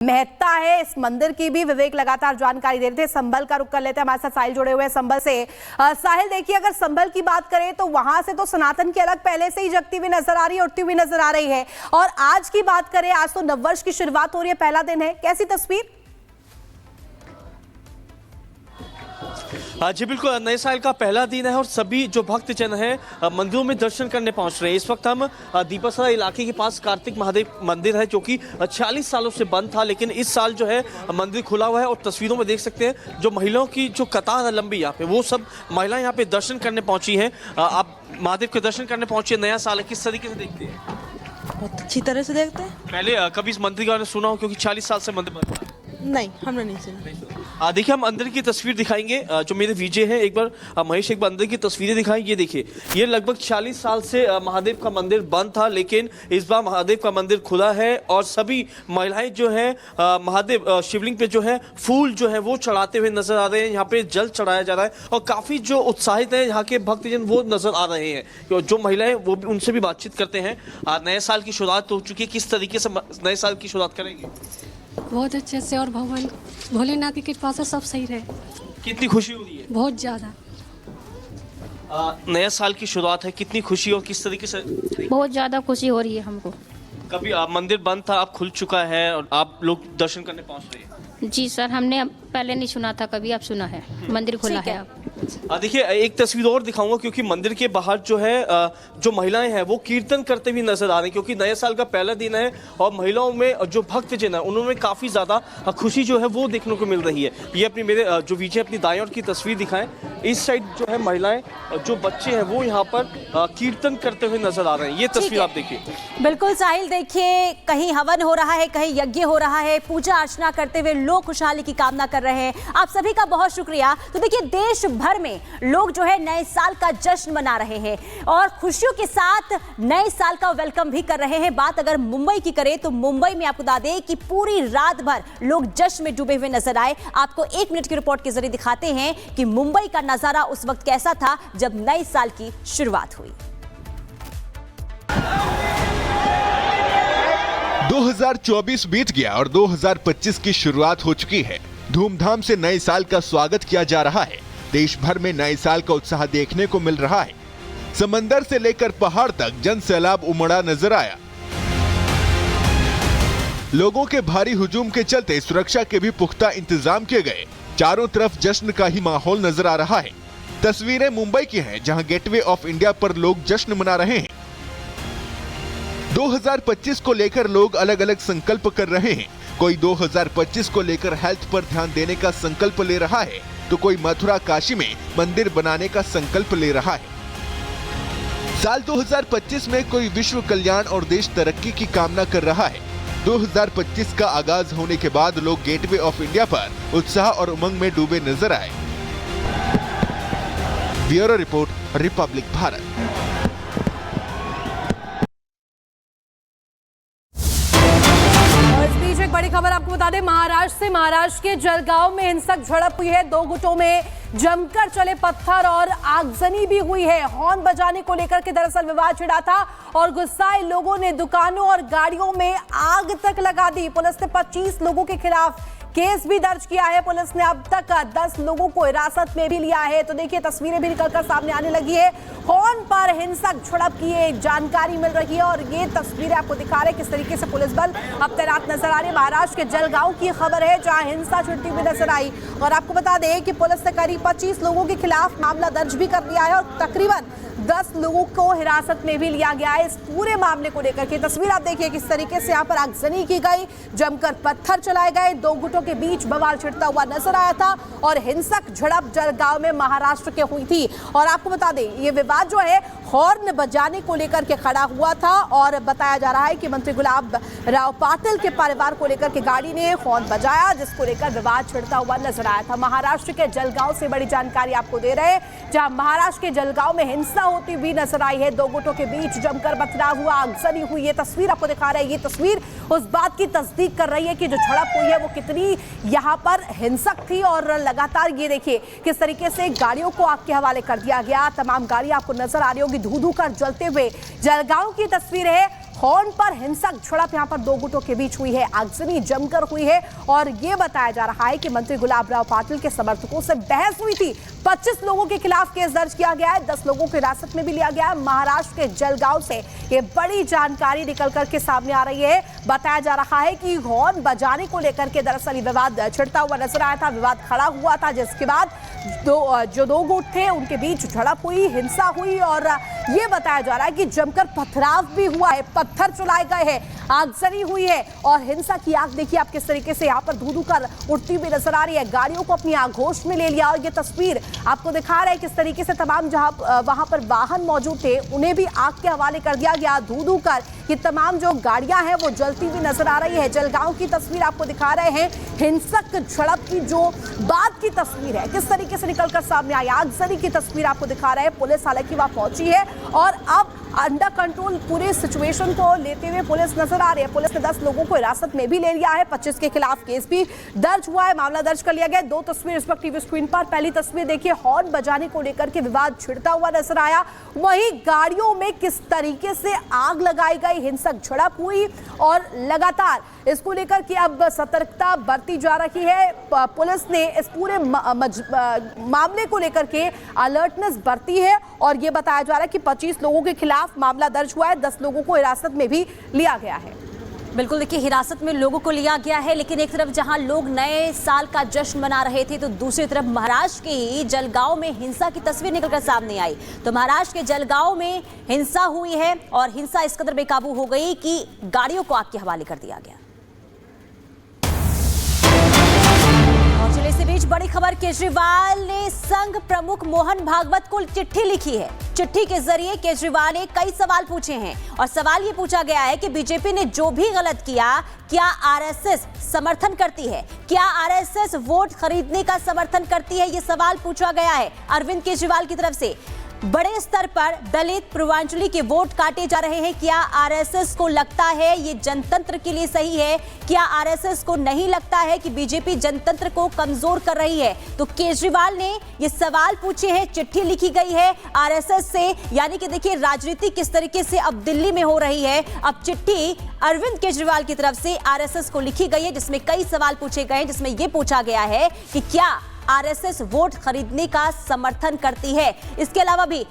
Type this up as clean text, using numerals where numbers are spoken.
महत्ता है इस मंदिर की भी विवेक लगातार जानकारी दे रहे थे। संभल का रुख कर लेते हैं, हमारे साथ साहिल जुड़े हुए हैं संभल से। साहिल देखिए, अगर संभल की बात करें तो वहां से तो सनातन की अलग पहले से ही जगती हुई नजर आ रही है, उठती हुई नजर आ रही है। और आज की बात करें, आज तो नववर्ष की शुरुआत हो रही है, पहला दिन है, कैसी तस्वीर? जी बिल्कुल, नए साल का पहला दिन है और सभी जो भक्तजन हैं मंदिरों में दर्शन करने पहुंच रहे हैं। इस वक्त हम दीपासरा इलाके के पास कार्तिक महादेव मंदिर है जो कि 40 सालों से बंद था, लेकिन इस साल जो है मंदिर खुला हुआ है। और तस्वीरों में देख सकते हैं जो महिलाओं की जो कतार है लंबी यहाँ पे, वो सब महिलाएं यहाँ पे दर्शन करने पहुंची हैं। आप महादेव के दर्शन करने पहुंचे, नया साल है, किस तरीके से देखते हैं? बहुत अच्छी तरह से देखते हैं। पहले कभी इस मंदिर के बारे में सुना हो, क्योंकि 40 साल से मंदिर बंद था? नहीं, हमने नहीं सुना। देखिए, हम अंदर की तस्वीर दिखाएंगे। जो मेरे विजय है, एक बार महेश एक बार अंदर की तस्वीरें दिखाएं। ये देखिए, ये लगभग 40 साल से महादेव का मंदिर बंद था, लेकिन इस बार महादेव का मंदिर खुला है और सभी महिलाएं जो है महादेव शिवलिंग पे जो है फूल जो है वो चढ़ाते हुए नजर आ रहे हैं। यहाँ पे जल चढ़ाया जा रहा है और काफी जो उत्साहित है यहाँ के भक्तजन वो नजर आ रहे हैं। जो महिलाएं वो भी, उनसे भी बातचीत करते हैं। नए साल की शुरुआत हो चुकी है, किस तरीके से नए साल की शुरुआत करेंगे? बहुत अच्छे से, और भगवान भोलेनाथ की कृपा से सब सही रहे। कितनी खुशी हो रही है? बहुत ज़्यादा। नया साल की शुरुआत है, कितनी खुशी और किस तरीके से? बहुत ज़्यादा खुशी हो रही है हमको। कभी मंदिर बंद था, अब खुल चुका है और आप लोग दर्शन करने पहुंच रहे हैं। जी सर, हमने पहले नहीं सुना था, कभी अब सुना है, मंदिर खुला है अब। देखिए, एक तस्वीर और दिखाऊंगा, क्योंकि मंदिर के बाहर जो है जो महिलाएं हैं वो कीर्तन करते हुए नजर आ रही हैं, क्योंकि नए साल का पहला दिन है और महिलाओं में जो भक्तजन है उन्होंने काफी ज्यादा खुशी जो है वो देखने को मिल रही है। ये अपनी मेरे जो विजय अपनी दाएं ओर की तस्वीर दिखाएं, इस साइड जो है महिलाएं, जो बच्चे हैं वो यहाँ पर कीर्तन करते हुए नजर आ रहे हैं। ये तस्वीर आप देखिए। बिल्कुल साहिल, देखिए कहीं हवन हो रहा है, कहीं यज्ञ हो रहा है, पूजा अर्चना करते हुए लोग खुशहाली की कामना कर रहे हैं। आप सभी का बहुत शुक्रिया। तो देखिए, देश भर में लोग जो है नए साल का जश्न मना रहे हैं और खुशियों के साथ नए साल का वेलकम भी कर रहे हैं। बात अगर मुंबई की करें तो मुंबई में आपको बता दें कि पूरी रात भर लोग जश्न में डूबे हुए नजर आए। आपको 1 मिनट की रिपोर्ट के जरिए दिखाते हैं कि मुंबई का नजारा उस वक्त कैसा था जब नए साल की शुरुआत हुई। 2024 बीत गया और 2025 की शुरुआत हो चुकी है। धूमधाम से नए साल का स्वागत किया जा रहा है। देश भर में नए साल का उत्साह देखने को मिल रहा है। समंदर से लेकर पहाड़ तक जन सैलाब उमड़ा नजर आया। लोगों के भारी हुजूम के चलते सुरक्षा के भी पुख्ता इंतजाम किए गए। चारों तरफ जश्न का ही माहौल नजर आ रहा है। तस्वीरें मुंबई की हैं, जहां गेटवे ऑफ इंडिया पर लोग जश्न मना रहे हैं। 2025 को लेकर लोग अलग अलग संकल्प कर रहे हैं। कोई 2025 को लेकर हेल्थ पर ध्यान देने का संकल्प ले रहा है, तो कोई मथुरा काशी में मंदिर बनाने का संकल्प ले रहा है। साल 2025 में कोई विश्व कल्याण और देश तरक्की की कामना कर रहा है। 2025 का आगाज होने के बाद लोग गेटवे ऑफ इंडिया पर उत्साह और उमंग में डूबे नजर आए। Bureau report, Republic Bharat. बड़ी खबर आपको बता दें, महाराष्ट्र के जलगांव में हिंसक झड़प हुई है। 2 गुटों में जमकर चले पत्थर और आगजनी भी हुई है। हॉर्न बजाने को लेकर के दरअसल विवाद छिड़ा था और गुस्साए लोगों ने दुकानों और गाड़ियों में आग तक लगा दी। पुलिस ने 25 लोगों के खिलाफ केस भी दर्ज किया है। पुलिस ने अब तक 10 लोगों को हिरासत में भी लिया है। तो देखिए, तस्वीरें भी निकलकर सामने आने लगी है। हॉर्न पर हिंसक झड़प की एक जानकारी मिल रही है और ये तस्वीरें आपको दिखा रहे हैं किस तरीके से पुलिस बल अब तैनात नजर आ रहे हैं। महाराष्ट्र के जलगांव की खबर है, जहां हिंसा छिड़ती हुई नजर आई। और आपको बता दें कि पुलिस ने करीब 25 लोगों के खिलाफ मामला दर्ज भी कर लिया है और तकरीबन 10 लोगों को हिरासत में भी लिया गया है। इस पूरे मामले को लेकर के तस्वीर आप देखिए किस तरीके से यहाँ पर आगजनी की गई, जमकर पत्थर चलाए गए, 2 गुटों के बीच बवाल छिड़ता हुआ नजर आया था और हिंसक झड़प जलगांव में महाराष्ट्र के हुई थी। और आपको बता दें, ये विवाद जो है हॉर्न बजाने को लेकर के खड़ा हुआ था और बताया जा रहा है कि मंत्री गुलाब राव पाटिल के परिवार को लेकर के गाड़ी ने हॉर्न बजाया, जिसको लेकर विवाद छिड़ता हुआ नजर आया था। महाराष्ट्र के जलगांव से बड़ी जानकारी आपको दे रहे हैं, जहां महाराष्ट्र के जलगांव में हिंसा होती हुई नजर आई है। 2 गुटों के बीच जमकर पथराव हुआ, आगजनी हुई। ये तस्वीर आपको दिखा रहे हैं। ये तस्वीर उस बात की तस्दीक कर रही है कि जो झड़प हुई है वो कितनी यहाँ पर हिंसक थी। और लगातार ये देखिए किस तरीके से गाड़ियों को आग के हवाले कर दिया गया। तमाम गाड़ियां आपको नजर आ रही होगी धू धू कर जलते हुए। जलगांव की तस्वीर है। हॉर्न पर हिंसक झड़प यहां पर दो गुटों के बीच हुई है, आगजनी जमकर हुई है और यह बताया जा रहा है कि मंत्री गुलाब राव पाटिल के समर्थकों से बहस हुई थी। 25 लोगों के खिलाफ केस दर्ज किया गया है, 10 लोगों को हिरासत में भी लिया गया है। महाराष्ट्र के जलगांव से ये बड़ी जानकारी निकल कर के सामने आ रही है। बताया जा रहा है कि हॉर्न बजाने को लेकर के दरअसल ये विवाद छिड़ता हुआ नजर आया था, विवाद खड़ा हुआ था, जिसके बाद जो दो गुट थे उनके बीच झड़प हुई, हिंसा हुई और ये बताया जा रहा है कि जमकर पथराव भी हुआ है, पत्थर चलाए गए हैं, आगजनी हुई है और हिंसा की आग देखिए आप किस तरीके से यहाँ पर धू-धू कर उठती हुई नजर आ रही है। गाड़ियों को अपनी आगोश में ले लिया और ये तस्वीर आपको दिखा रहा है किस तरीके से तमाम जहां वहां पर वाहन मौजूद थे उन्हें भी आग के हवाले कर दिया गया। धू-धू कर ये तमाम जो गाड़ियां हैं वो जलती हुई नजर आ रही है। जलगांव की तस्वीर आपको दिखा रहे हैं, हिंसक झड़प की जो बाद की तस्वीर है किस तरीके से निकलकर सामने आई, आगजनी की तस्वीर आपको दिखा रहे हैं। पुलिस हालांकि वहां पहुंची है और अब अंडर कंट्रोल पूरे सिचुएशन को लेते हुए पुलिस नजर आ रही है। पुलिस ने 10 लोगों को हिरासत में भी ले लिया है, 25 के खिलाफ केस भी दर्ज हुआ है, मामला दर्ज कर लिया गया। दो तस्वीर इस वक्त टीवी स्क्रीन पर, पहली तस्वीर देखिए हॉर्न बजाने को लेकर के विवाद छिड़ता हुआ नजर आया, वहीं गाड़ियों में किस तरीके से आग लगाई गई, हिंसक झड़प हुई और लगातार इसको लेकर के अब सतर्कता बरती जा रही है। पुलिस ने इस पूरे मामले को लेकर के अलर्टनेस बरती है और यह बताया जा रहा है कि 25 लोगों के खिलाफ मामला दर्ज हुआ है, 10 लोगों को हिरासत में भी लिया गया है। बिल्कुल, देखिए हिरासत में लोगों को लिया गया है, लेकिन एक तरफ जहां लोग नए साल का जश्न मना रहे थे तो दूसरी तरफ महाराष्ट्र के ही जलगांव में हिंसा की तस्वीर निकलकर सामने आई। तो महाराष्ट्र के जलगांव में हिंसा हुई है और हिंसा इस कदर बेकाबू हो गई कि गाड़ियों को आग के हवाले कर दिया गया। और चलिए इसी बीच बड़ी खबर, केजरीवाल ने संघ प्रमुख मोहन भागवत को चिट्ठी लिखी है। चिट्ठी के जरिए केजरीवाल ने कई सवाल पूछे हैं और सवाल ये पूछा गया है कि बीजेपी ने जो भी गलत किया, क्या आरएसएस समर्थन करती है, क्या आरएसएस वोट खरीदने का समर्थन करती है, ये सवाल पूछा गया है अरविंद केजरीवाल की तरफ से। बड़े स्तर पर दलित पूर्वांचली के वोट काटे जा रहे हैं, क्या आरएसएस को लगता है ये जनतंत्र के लिए सही है, क्या आरएसएस को नहीं लगता है कि बीजेपी जनतंत्र को कमजोर कर रही है। तो केजरीवाल ने ये सवाल पूछे हैं, चिट्ठी लिखी गई है आरएसएस से, यानी कि देखिए राजनीति किस तरीके से अब दिल्ली में हो रही है। अब चिट्ठी अरविंद केजरीवाल की तरफ से आरएसएस को लिखी गई है जिसमें कई सवाल पूछे गए हैं, जिसमें यह पूछा गया है कि क्या आरएसएस वोट खरीदने का समर्थन करती है। इसके अलावा भी